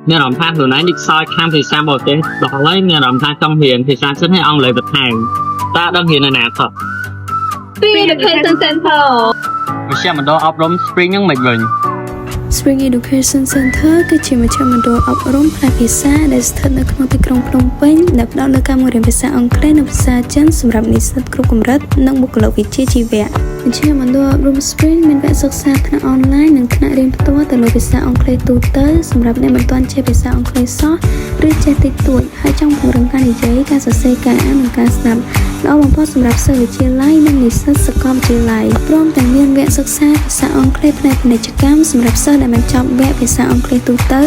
មានអារម្មណ៍ថាខ្លួនឯងនេះខ្សោយខាងភាសាបរទេសដល់ហើយមានអារម្មណ៍ថាចង់រៀនភាសាចិនហើយអង់គ្លេសបន្ថែមតើដឹងរៀននៅណាខ្លះ Free Education Center វិជ្ជាមណ្ឌលអប់រំ Spring ហ្នឹងមិនវិញ Spring Education Center គឺជាមជ្ឈមណ្ឌលអប់រំផ្នែកភាសាដែលស្ថិតនៅក្នុងទីក្រុងភ្នំពេញដែលផ្ដោតលើការបង្រៀនភាសាអង់គ្លេសនិងភាសាចិនសម្រាប់និស្សិតគ្រប់កម្រិតនិងបុគ្គលិកវិជ្ជាជីវៈមជ្ឈមណ្ឌលអប់រំ Spring មានវគ្គសិក្សាថ្នាក់អនឡាញនិងថ្នាក់រៀនផ្ទាល់ទៅលើភាសាអង់គ្លេសទូទៅសម្រាប់អ្នកមិនទាន់ចេះភាសាអង់គ្លេសសោះឬចេះតិចតួចហើយចង់ពង្រឹងការនិយាយការសរសេរការអាននិងការស្ដាប់ល្អបំផុតសម្រាប់សិស្សវិទ្យាល័យនិងនិស្សិតសាកលវិទ្យាល័យព្រមទាំងមានវគ្គសិក្សាភាសាអង់គ្លេសផ្នែកពាណិជ្ជកម្មសម្រាប់សិស្សដែលមិនចប់វគ្គភាសាអង់គ្លេសទូទៅ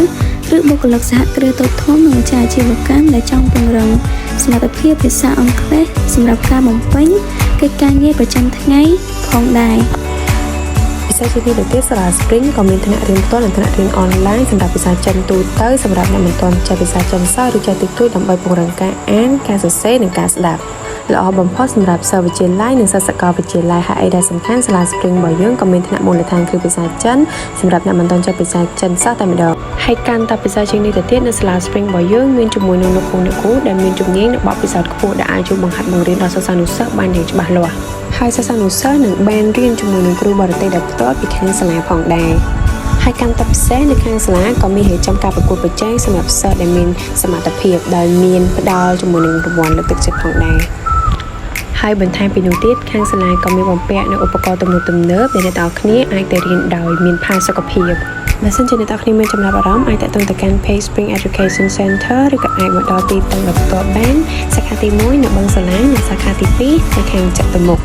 ឬបុគ្គលិកសហគ្រាសតូចធំនិងម្ចាស់អាជីវកម្មដែលចង់ពង្រឹងសមត្ថភាពភាសាអង់គ្លេសសម្រាប់ការបំពេញកិច្ចការងារប្រចាំថ្ងៃផងដែរភាសាជាទីទៅទៀតសាលា Spring ក៏មានថ្នាក់រៀនផ្ទាល់និងថ្នាក់រៀនអនឡាញសម្រាប់ភាសាចិនទូទៅសម្រាប់អ្នកមិនទាន់ចេះភាសាចិនសោះឬចេះតិចតួចដើម្បីពង្រឹងការអានការសរសេរនិងការស្ដាប់ល្អបំផុតសម្រាប់សិស្សវិទ្យាល័យនិងសិស្សសាកលវិទ្យាល័យហើយដែលសំខាន់សាលា Spring របស់យើងក៏មានថ្នាក់មូលដ្ឋានគ្រឹះភាសាចិនសម្រាប់អ្នកមិនទាន់ចេះភាសាចិនសោះតែម្ដងហើយកាន់តែភាសាជាងនេះទៅទៀតនៅសាលា Spring របស់យើងមានជាមួយនឹងលោកគ្រូអ្នកគ្រូដែលមានជំនាញនិងបទពិសោធន៍ខ្ពស់ដែលអាចជួយបង្ហាត់បង្រៀនដល់សិស្សានុសិស្សបានយ៉ាងច្បាស់លាស់ហើយសិស្សានុសិស្សនឹងបានរៀនជាមួយនឹងគ្រូបរទេសដែលផ្ទាល់ពីខាងសាលាផងដែរហើយកាន់តែពិសេសនៅខាងសាលាក៏មានរៀបចំការប្រកួតប្រជែងសម្រាប់សិស្សដែលមានសមត្ថភាពដែលមានផ្ដល់ជាមួយនឹងរង្វាន់លើកទឹកចិត្តផងដែរហើយបន្ថែមពីនោះទៀតខាងសាលាក៏មានបំពាក់នូវឧបករណ៍ទំនើបដែលអ្នកទាំងអស់គ្នាអាចទៅរៀនដោយមានផាសុកភាពបើសិនជាអ្នកទាំងអស់គ្នាមានចំណាប់អារម្មណ៍អាចតាក់ទងទៅកាន់ Page Spring Education Center ឬក៏អាចមកដល់ទីតាំងដោយផ្ទាល់បានសាខាទី1នៅបឹងសាឡាងនិងសាខាទី2នៅខាងចតុមុខ